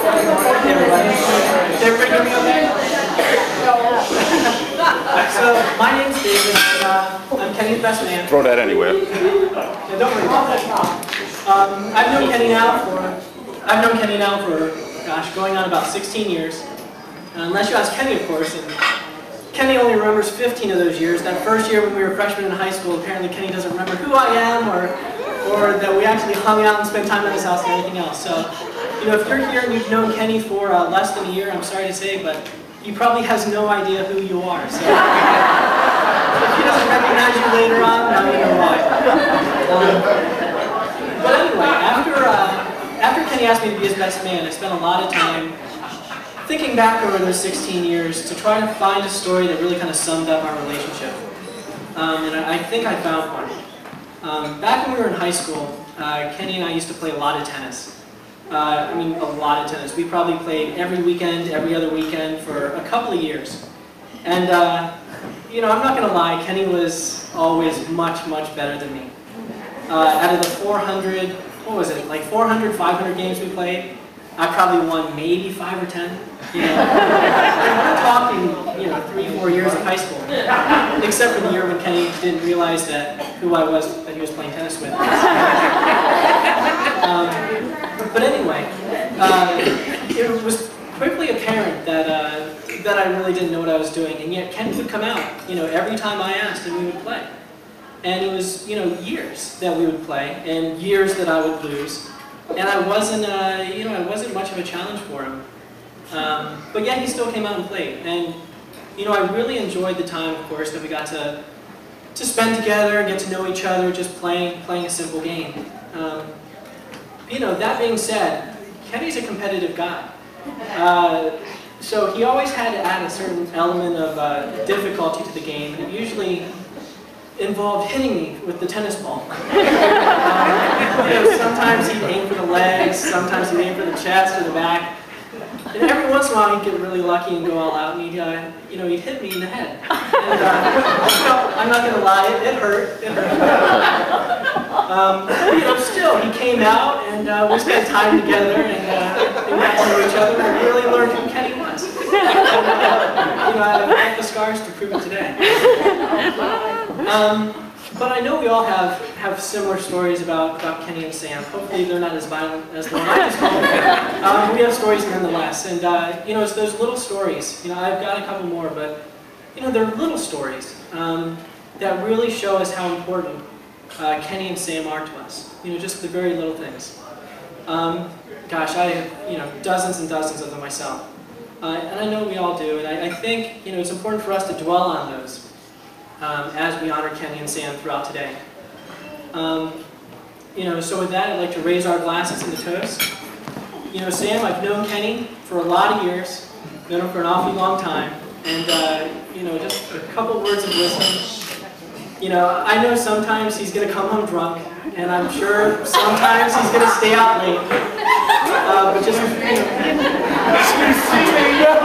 Hey everybody. Is everybody hear me okay? So, my name's David. I'm Kenny's best man. Throw that anywhere. Yeah, don't worry about that. I've known Kenny now for, gosh, going on about 16 years. Unless you ask Kenny, of course. And Kenny only remembers 15 of those years. That first year when we were freshmen in high school, apparently Kenny doesn't remember who I am or that we actually hung out and spent time at his house and everything else. So, you know, if you're here and you've known Kenny for less than a year, I'm sorry to say, but he probably has no idea who you are. So, if he doesn't recognize you later on, now you know why. But anyway, after Kenny asked me to be his best man, I spent a lot of time thinking back over those 16 years to try to find a story that really kind of summed up our relationship. And I think I found one. Back when we were in high school, Kenny and I used to play a lot of tennis. I mean, a lot of tennis. We probably played every weekend, every other weekend for a couple of years. And, you know, I'm not going to lie, Kenny was always much, much better than me. Out of the 400, what was it, like 400, 500 games we played, I probably won maybe 5 or 10. You know, we're talking, you know, 3-4 years of high school, except for the year when Kenny didn't realize that who I was that he was playing tennis with. But anyway, it was quickly apparent that I really didn't know what I was doing, and yet Kenny would come out, you know, every time I asked, and we would play. And it was, you know, years that we would play, and years that I would lose. And I wasn't, you know, I wasn't much of a challenge for him. But yet he still came out and played. And, you know, I really enjoyed the time, of course, that we got to spend together and get to know each other, just playing a simple game. You know, that being said, Kenny's a competitive guy. So he always had to add a certain element of difficulty to the game. And it usually involved hitting me with the tennis ball. You know, sometimes he'd aim for the legs, sometimes he'd aim for the chest or the back. And every once in a while he'd get really lucky and go all out and he'd, you know, he'd hit me in the head. And, you know, I'm not going to lie, it hurt. It hurt. But, you know, still, he came out and we spent time together and got to know each other and really learned who Kenny was. And, you know, I have the scars to prove it today. But I know we all have similar stories about Kenny and Sam. Hopefully they're not as violent as the one I just told. We have stories nonetheless. And, you know, it's those little stories. You know, I've got a couple more, but, you know, they're little stories that really show us how important Kenny and Sam are to us. You know, just the very little things. Gosh, I have, you know, dozens and dozens of them myself. And I know we all do. And I think, you know, it's important for us to dwell on those. As we honor Kenny and Sam throughout today. You know, so with that, I'd like to raise our glasses in the toast. You know, Sam, I've known Kenny for a lot of years, known him for an awfully long time, and, you know, just a couple words of wisdom. You know, I know sometimes he's going to come home drunk, and I'm sure sometimes he's going to stay out late. But just, you know,